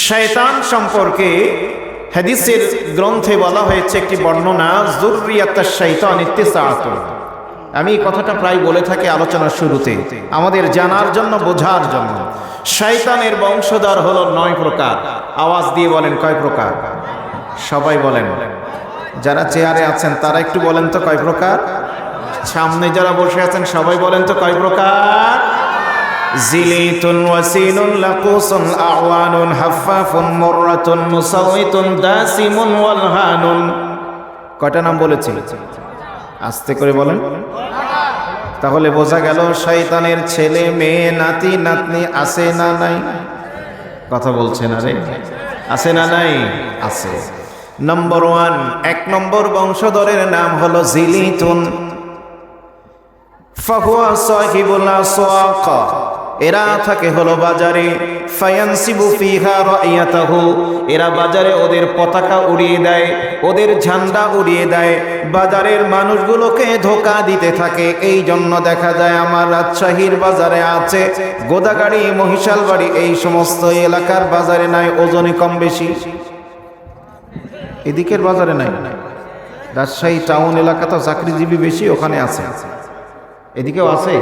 শয়তান সম্পর্কে হাদিসের গ্রন্থে বলা হয়েছে একটি বর্ণনা, যুররিয়াতুশ শাইতান ইত্তিসাআতুন। আমি এই কথাটা প্রায় বলে থাকি আলোচনার শুরুতে, আমাদের জানার জন্য, বোঝার জন্য। শয়তানের বংশধর হলো 9 প্রকার। আওয়াজ দিয়ে বলেন কয় প্রকার? সবাই বলেন। যারা চেয়ারে আছেন তারা একটু বলেন তো কয় প্রকার? সামনে যারা বসে আছেন সবাই বলেন তো কয় প্রকার? জিলিতুন ওয়াসিনুন লাকুসুন আওয়ানুন হাফফাফুন মুররাতুন মুসাউইতুন দাসিমুন ওয়ালহানুন। কয়টা নাম বলেছি? আস্তে করে বলেন। তাহলে বোঝা গেল শয়তানের ছেলে মেয়ে নাতি নাতনি আছে না নাই? কথা বলছে না রে, আছে না নাই? আছে। নম্বর 1, 1 নম্বর বংশধরের নাম হলো জিলিতুন। ফাহুয়া সাহিবুল আসওয়াক, এরা থাকে হলো বাজারে। ফায়ানসিবু ফিহা রাইয়াতাহু, এরা বাজারে ওদের পতাকা উড়িয়ে দেয়, ওদের ঝান্ডা উড়িয়ে দেয়, বাজারের মানুষগুলোকে ধোঁকা দিতে থাকে। এই জন্য দেখা যায় আমার রাজশাহীর বাজারে আছে, গোদাগাড়ি, মহিশালবাড়ি, এই সমস্ত এলাকার বাজারে নাই, ওজনে কম বেশি। এদিকের বাজারে নাই। রাজশাহী টাউন এলাকা তো চাকরিজীবী বেশি, ওখানে আছে। এদিকেও আছে।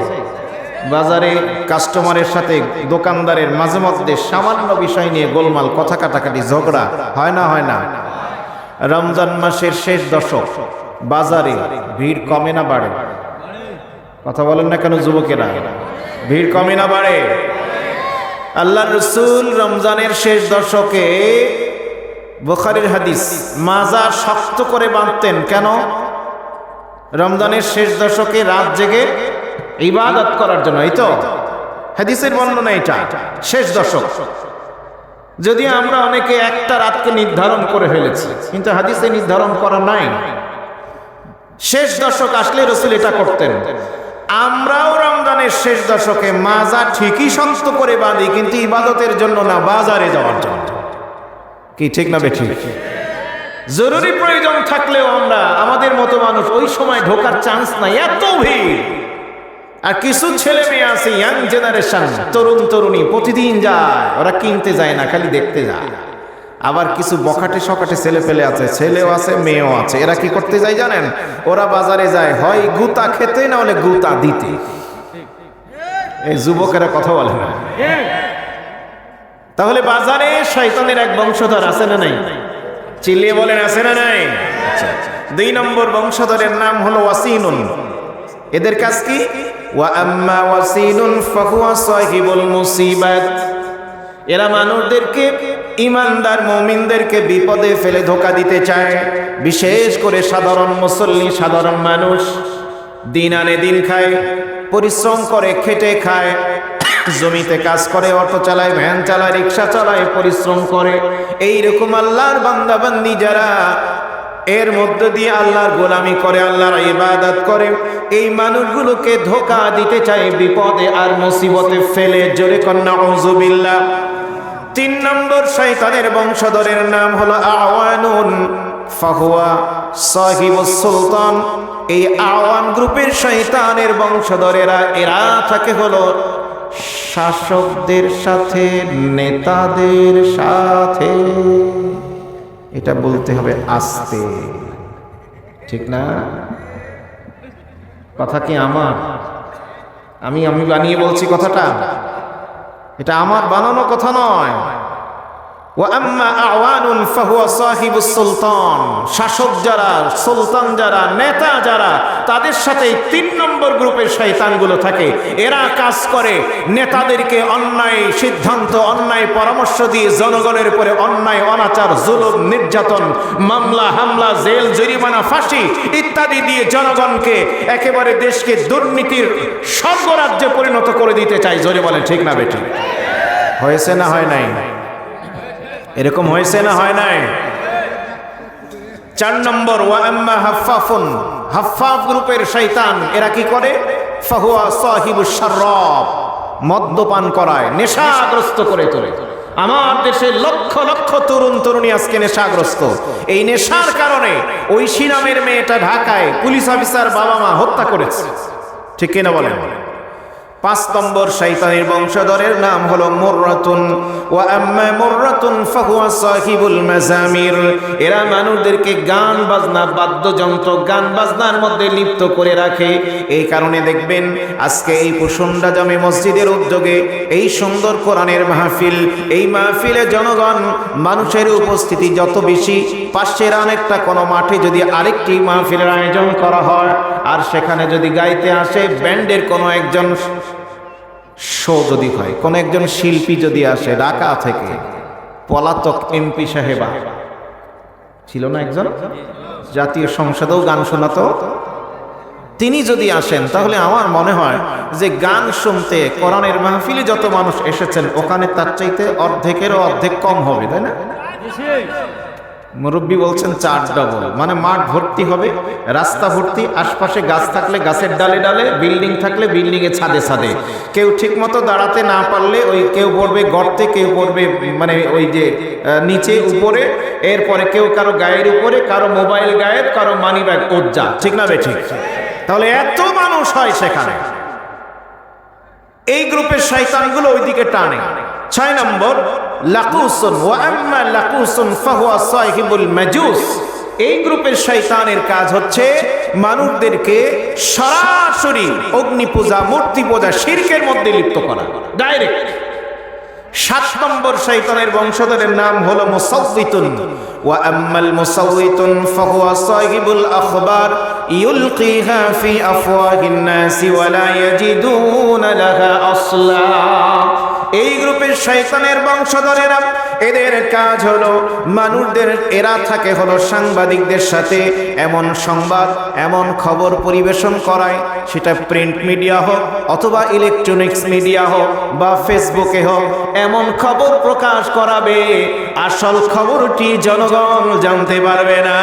বাজারে কাস্টমারের সাথে দোকানদারের মাঝে মধ্যে সামান্য বিষয় নিয়ে গোলমাল, কথা কাটাকাটি, ঝগড়া হয় না? হয় না? রমজান মাসের শেষ দশক, বাজারে ভিড় কমে না বাড়ে? কথা বলেন না কেন যুবকেরা? ভিড় কমে না বাড়ে? আল্লাহর রাসূল রমজানের শেষ দশকে, বুখারীর হাদিস, মাজা শক্ত করে বাঁধতেন। কেন? রমজানের শেষ দশকে রাত জেগে ইবাদত করার জন্য। এই তো হাদিসের বর্ণনা, এটা শেষ দশক। যদিও আমরা অনেকে একটা রাতকে নির্ধারণ করে ফেলেছি, কিন্তু হাদিসে নির্ধারণ করা নাই। শেষ দশক আসলে রাসূল এটা করতেন। আমরাও রমজানের শেষ দশকে মাজা ঠিকই শক্ত করে বাঁধি, কিন্তু ইবাদতের জন্য না, বাজারে যাওয়ার জন্য। কি ঠিক না বেঠিক? জরুরি প্রয়োজন থাকলেও আমরা, আমাদের মতো মানুষ, ওই সময় ঢোকার চান্স নাই, এত ভিড়। আর কিছু ছেলে মেয়ে আছে, ইয়াং জেনারেশন, তরুণ তরুণী, প্রতিদিন যায়, ওরা কিনতে যায় না, খালি দেখতে যায়। আবার কিছু বখাটে সকাটে ছেলে পেলে আছে, ছেলেও আছে মেয়েও আছে। এরা কি করতে যায় জানেন? ওরা বাজারে যায় হয় গুতা খেতে, না হলে গুতা দিতে। এই যুবকেরা কথা বলে না। তাহলে বাজারে শয়তানের এক বংশধর আছে না নাই? চিল্লিয়ে বলেন আছে না নাই? 2 নম্বর বংশধরের নাম হলো ওয়াসিনুন। এদের কাজ কি? ওয়া আম্মা ওয়াসিনুন ফাহুয়া সাহিবুল মুসিবাত, এরা মানুষদেরকে, ইমানদার মুমিনদেরকে বিপদে ফেলে ধোঁকা দিতে চায়। বিশেষ করে সাধারণ মুসল্লি, সাধারণ মানুষ, দিন আনে দিন খায়, পরিশ্রম করে, খেটে খায়, জমিতে কাজ করে, অটো চালায়, ভ্যান চালায়, রিক্সা চালায়, পরিশ্রম করে। এইরকম আল্লাহর বান্দা বান্দি যারা এর মধ্য দিয়ে আল্লাহর গোলামি করে, আল্লাহর ইবাদত করে, এই মানুষগুলোকে ধোঁকা দিতে চায়, বিপদে আর মুসিবতে ফেলে। জোরে কর নাউযুবিল্লাহ। 3 নম্বর শয়তানের বংশধরের নাম হলো আওয়ানুন। ফাহুয়া সাহিবুস সুলতান, এই আওয়ান গ্রুপের শয়তানের বংশধরেরা, এরা থাকে হলো শাসকদের সাথে, নেতাদের সাথে। এটা বলতে হবে আস্তে, ঠিক না? কথা কি আমার? আমি বানিয়ে বলছি কথাটা? এটা আমার বানানো কথা নয়। ওয়া আম্মা আওয়ানুন ফাহুয়া সাহিবুস সুলতান, শাসক যারা, সুলতান যারা, নেতা যারা, তাদের সাথে 3 নম্বর গ্রুপের শয়তানগুলো থাকে। এরা কাজ করে নেতাদেরকে অন্যায় সিদ্ধান্ত, অন্যায় পরামর্শ দিয়ে জনগণের উপরে অন্যায়, অনাচার, জুলুম, নির্যাতন, মামলা, হামলা, জেল, জরিমানা, ফাঁসি ইত্যাদি দিয়ে জনগণকে একেবারে দেশকে দুর্নীতির স্বর্গরাজ্যে পরিণত করে দিতে চায়। জোরে বলেন ঠিক না বেঠিক? হয়েছে না হয় নাই? এরকম হয়েছে না হয় নাই? 4 নম্বর ওয়া আম্মা হাফফাফুন, হাফফাফ গ্রুপের শয়তান, এরা কি করে? ফাহুয়া সাহিবুশ শারাব, মদ্যপান করায়, নেশাগ্রস্ত করে তোলে। আমার দেশে লক্ষ লক্ষ তরুণ তরুণী আজকে নেশাগ্রস্ত। এই নেশার কারণে ঐশী নামের মেয়েটা ঢাকায় পুলিশ অফিসার বাবা মা হত্যা করেছে। ঠিক কিনা বলেন? পাঁচ নম্বর শয়তানের বংশধরের নাম হলো মুররাতুন। ওয়া আম্মা মুররাতুন ফাহুয়া সাহিবুল মাজামির। এরা মানুষদেরকে গান বাজনা, বাদ্যযন্ত্র, গান বাজনার মধ্যে লিপ্ত করে রাখে। এই কারণে দেখবেন আজকে এই কুসুন্ডা জামে মসজিদের উদ্যোগে এই সুন্দর কোরআনের মাহফিল, এই মাহফিলে জনগণ মানুষের উপস্থিতি যত বেশি, পাশের অনেকটা কোনো মাঠে যদি আরেকটি মাহফিলের আয়োজন করা হয় আর সেখানে যদি গাইতে আসে ব্যান্ডের কোনো একজন শো যদি হয়, কোন একজন শিল্পী যদি আসে ঢাকা থেকে, পলাতক এমপি সাহেবা ছিল না একজন, জাতীয় সংসদেও গান শোনাতো, তিনি যদি আসেন তাহলে আমার মনে হয় যে গান শুনতে কোরআনের মাহফিলে যত মানুষ এসেছেন ওখানে তার চাইতে অর্ধেকেরও অর্ধেক কম হবে, তাই না? মুরব্বী বলছেন 4 ডবল, মানে মাঠ ভর্তি হবে, রাস্তা ভর্তি, আশপাশে গাছ থাকলে গাছের ডালে ডালে, বিল্ডিং থাকলে বিল্ডিং এ ছাদে ছাদে। কেউ ঠিক মতো দাঁড়াতে না পারলে ওই কেউ পড়বে গর্তে, কেউ পড়বে মানে ওই যে নিচে উপরে, এরপরে কেউ কারো গায়ের উপরে, কারো মোবাইল গায়েব, কারো মানি ব্যাগ ওজ্জা, ঠিক না বে ঠিক? তাহলে এত মানুষ হয় সেখানে, এই গ্রুপের শয়তানগুলো ওইদিকে টানে। 6 নম্বর লাকুসুন। ওয়া আম্মা লাকুসুন ফাহুয়া সাহিবুল মাজুস। এই গ্রুপের শয়তানের কাজ হচ্ছে মানুষদেরকে সরাসরি অগ্নি পূজা, মূর্তি পূজা, শিরকের মধ্যে লিপ্ত করা, ডাইরেক্ট। 7 নম্বর শয়তানের বংশধরের নাম হলো মুসাউইতুন। ওয়া আম্মাল মুসাউইতুন ফাহুয়া সাহিবুল আখবার ইউলকিহা ফি আফওয়াহিন নাসি ওয়া লা ইয়াজিদুনা লাহা আসলা। এই গ্রুপের শয়তানের বংশধরেরা, এদের কাজ হলো মানুষদের, এরা থাকে হলো সাংবাদিকদের সাথে এমন সংবাদ, এমন খবর পরিবেশন করায়, সেটা প্রিন্ট মিডিয়া হোক অথবা ইলেকট্রনিক্স মিডিয়া হোক বা ফেসবুকে হোক, এমন খবর প্রকাশ করাবে আসল খবরটি জনগণ জানতে পারবে না।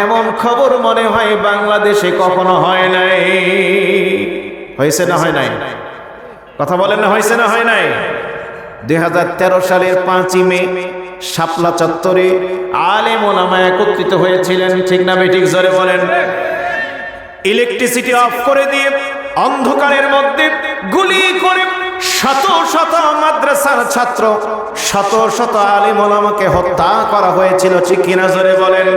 এমন খবর মনে হয় বাংলাদেশে কখনো হয় নাই। হয়েছে না হয় নাই? কথা বলেন না, হয়েছে না হয় নাই? 2013 সালের 5ই মে শাপলা চত্বরে আলেম ওলামা একত্রিত হয়েছিলেন, ঠিক না বেঠিক? জোরে বলেন। ইলেকট্রিসিটি অফ করে দিয়ে অন্ধকারের মধ্যে গুলি করে শত শত মাদ্রাসার ছাত্র, শত শত আলেম ওলামাকে হত্যা করা হয়েছিল, ঠিক কিনা? জোরে বলেন।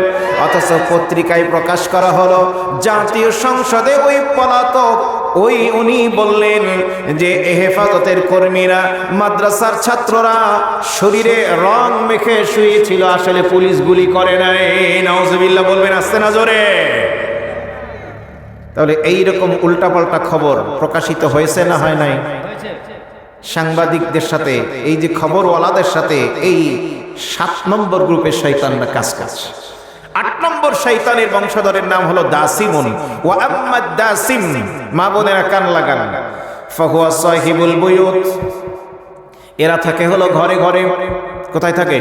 অথচ পত্রিকায় প্রকাশ করা হলো জাতীয় সংসদে ওই পলাতক উনি বললেন যে হেফাজতের কর্মীরা, মাদ্রাসার ছাত্ররা শরীরে রং মেখে শুয়েছিল, আসলে পুলিশ গুলি করে নাই। নাউজুবিল্লাহ বলবেন আস্তে না জোরে? তাহলে এইরকম উল্টাপাল্টা খবর প্রকাশিত হয়েছে না হয় নাই? সাংবাদিকদের সাথে, এই যে খবরওয়ালাদের সাথে এই 7 নম্বর গ্রুপের শয়তানরা কাজ করছে। 8 নম্বর শয়তানের বংশধরের নাম হলো দাসিমুন। ওয়া আম্মা দাসিম, মা বোনেরা কান লাগান, ফাহুয়া সাহিবুল বুয়ুত। এরা থাকে হলো ঘরে ঘরে। কোথায় থাকে?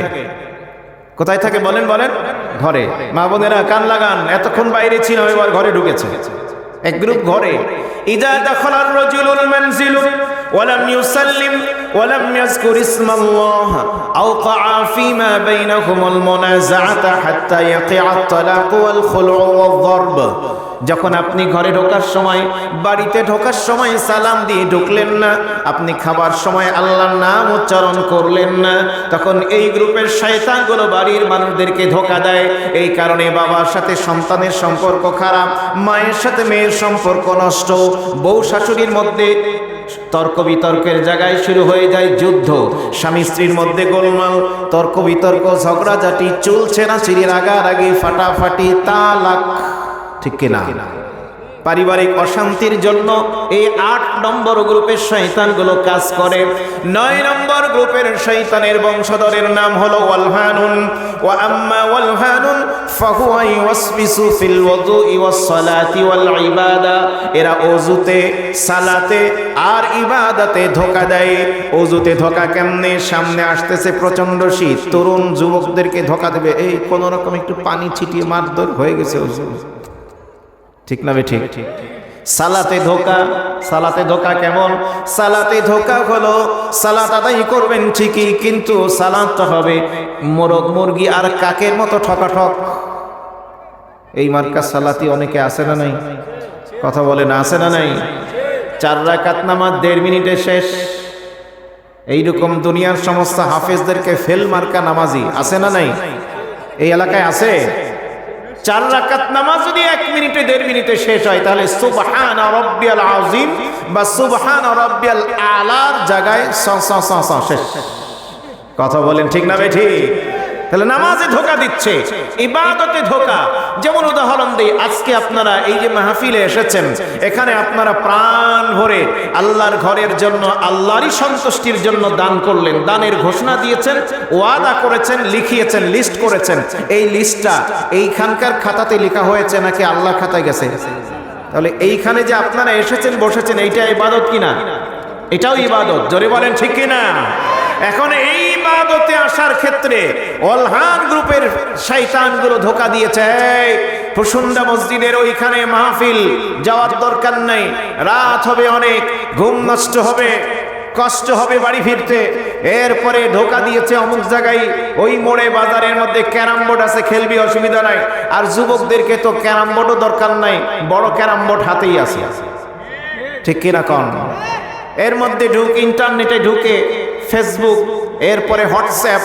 কোথায় থাকে বলেন বলেন? ঘরে। মা বোনেরা কান লাগান, এতক্ষণ বাইরে ছিল, এবার ঘরে ঢুকেছে। এক গ্রুপ ঘরে। ইদা দাখালার রাজুলুল মানজিল ওয়ালাম ইউসাল্লিম ওয়ালাম ইয়াযকুর ইসমাল্লাহ আওকাআ ফীমা বাইনাহুমুল মুনাযাআতা হাত্তা ইয়াকিআ আত-তালাক ওয়াল খুলউ ওয়াদ-দারব। যখন আপনি ঘরে ঢোকার সময়, বাড়িতে ঢোকার সময় সালাম দিয়ে ঢুকলেন না, আপনি খাবার সময় আল্লাহর নাম উচ্চারণ করলেন না, তখন এই গ্রুপের শয়তানগুলো বাড়ির মানুষদেরকে ধোঁকা দেয়। এই কারণে বাবার সাথে সন্তানের সম্পর্ক খারাপ, মায়ের সাথে মেয়ের সম্পর্ক নষ্ট, বউ শাশুড়ির মধ্যে তর্ক বিতর্কের জায়গায় শুরু হয়ে যায় যুদ্ধ, স্বামী স্ত্রীর মধ্যে গোলমাল, তর্ক বিতর্ক, ঝগড়াঝাটি, চুল ছেঁড়াছিড়ি, রাগারাগি, ফাটাফাটি, তালাক, ঠিক কিনা? পারিবারিক অশান্তির জন্য এই 8 নম্বর গ্রুপের শয়তানগুলো কাজ করে। 9 নম্বর গ্রুপের শয়তানের বংশধরের নাম হলো ওয়ালহানুন। ওয়া আম্মা ওয়ালহানুন ফাহুয়া ইউসবিসু ফিল ওযুই ওয়াস সালাতি ওয়াল ইবাদা। এরা ওযুতে, সালাতে আর ইবাদতে ধোঁকা দেয়। ওযুতে ধোঁকা কেমনে? সামনে আসতেছে প্রচন্ড শীত, তরুণ যুবকদেরকে ধোঁকা দেবে, এই কোন রকম একটু পানি ছিটিয়ে মারধর হয়ে গেছে ওযু, ঠিক না? ঠিক। সালাতে ধোঁকা। সালাতে ধোঁকা কেমন? সালাতে ধোঁকা হলো সালাত আদায় করবেন ঠিকই, কিন্তু সালাতটা হবে মোরগ মুরগি আর কাকের মতো ঠকাঠক। এই মার্কা সালাতি অনেকে আছে না নাই? কথা বলে না, আছে না নাই? 4 রাকাত নামাজ 1.5 মিনিটে শেষ। এইরকম দুনিয়ার সমস্ত হাফেজদেরকে ফেল মার্কা নামাজি আছে না নাই? এই এলাকায় আছে। 4 রাকাত নামাজ যদি 1 মিনিটে 1.5 মিনিটে শেষ হয়, তাহলে সুবহান রাব্বিয়াল আযীম বা সুবহান রাব্বিয়াল আলার জায়গায় শেষ। কথা বলেন ঠিক না বেঠিক? তাহলে নামাজে ধোঁকা দিচ্ছে, ইবাদতে ধোঁকা। যেমন উদাহরণ দিই, আজকে আপনারা এই যে মাহফিলে এসেছেন, এখানে আপনারা প্রাণ ভরে আল্লাহর ঘরের জন্য, আল্লাহরই সন্তুষ্টির জন্য দান করলেন, দানের ঘোষণা দিয়েছেন, ওয়াদা করেছেন, লিখিয়েছেন, লিস্ট করেছেন। এই লিস্টটা এইখানকার খাতাতে লেখা হয়েছে নাকি আল্লাহর খাতায় গেছে? তাহলে এইখানে যে আপনারা এসেছেন, বসেছেন, এইটা ইবাদত কিনা? এটাও ইবাদত। জোরে বলেন ঠিক কিনা? এখন এই ইবাদতে আসার ক্ষেত্রে অলহান গ্রুপের শয়তানগুলো ধোঁকা দিয়েছে। প্রসুন্দা মসজিদের ওইখানে মাহফিল যাওয়ার দরকার নাই, রাত হবে অনেক, ঘুম নষ্ট হবে, কষ্ট হবে বাড়ি ফিরতে। এরপরে ধোঁকা দিয়েছে অমুক জায়গায় ওই মোড়ে বাজারের মধ্যে ক্যারাম বোর্ড আছে, খেলবি, অসুবিধা নাই। আর যুবকদেরকে তো ক্যারাম বোর্ডও দরকার নাই, বড় ক্যারাম বোর্ড হাতেই আছে। ঠিক কিনা কন? এর মধ্যে ইন্টারনেটে ঢুকে ফেসবুক, এরপরে হোয়াটসঅ্যাপ,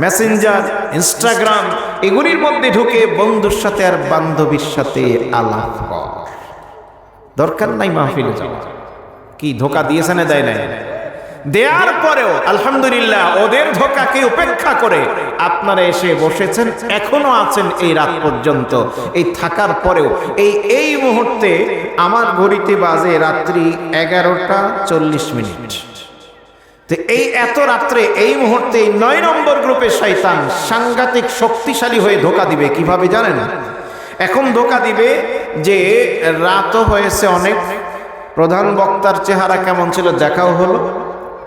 মেসেঞ্জার, ইনস্টাগ্রাম, এগুলির মধ্যে ঢুকে বন্ধুর সাথে আর বান্ধবীর সাথে আলাপ কর। দরকার নাই মাহফিলে যাওয়া। কি ধোঁকা দিয়েছে না দেয় নাই? দেওয়ার পরেও আলহামদুলিল্লাহ ওদের ধোঁকাকে উপেক্ষা করে আপনারা এসে বসেছেন, এখনো আছেন এই রাত পর্যন্ত। এই থাকার পরেও এই মুহূর্তে আমার ঘড়িতে বাজে রাত্রি 11:40। তো এই এত রাত্রে এই মুহূর্তে 9 নম্বর গ্রুপের শয়তান সাংঘাতিক শক্তিশালী হয়ে ধোঁকা দিবে। কিভাবে জানেন? এখন ধোঁকা দিবে যে রাতও হয়েছে অনেক, প্রধান বক্তার চেহারা কেমন ছিল দেখাও হলো,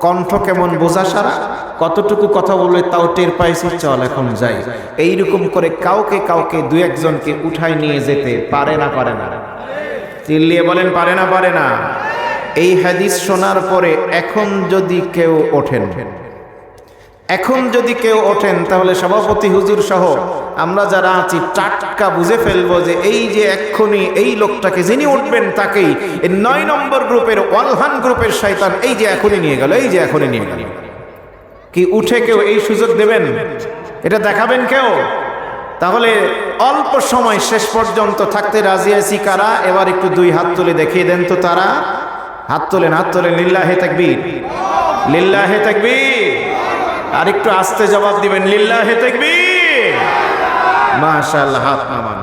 কণ্ঠ কেমন বোঝা সারা, কতটুকু কথা বলবে তাও টের পাইছি, চল এখন যাই। এইরকম করে কাউকে কাউকে 2-1 জনকে উঠায় নিয়ে যেতে পারে না? পারে না? চিল্লিয়ে বলেন পারে না? পারে না? এই হাদিস শোনার পরে এখন যদি কেউ ওঠেন, তাহলে সভাপতি হুজুর সহ আমরা যারা আছি টাটকা বুঝে ফেলবো যে এই যে এক্ষুনি এই লোকটাকে, যিনি উঠবেন তাকেই 9 নম্বর গ্রুপের ওয়ালহান গ্রুপের শয়তান এই যে এখনই নিয়ে গেল। কি উঠে কেউ এই সুযোগ দেবেন? এটা দেখাবেন কেউ? তাহলে অল্প সময় শেষ পর্যন্ত থাকতে রাজি আছি কারা? এবার একটু 2 হাত তুলে দেখিয়ে দেন তো তারা। হাত তোলেন, লিল্লাহে তাকবীর, লিল্লাহে তাকবীর। আর একটু আস্তে জবাব দিবেন, লিল্লাহে তাকবীর। মাশাআল্লাহ, হাত নামান।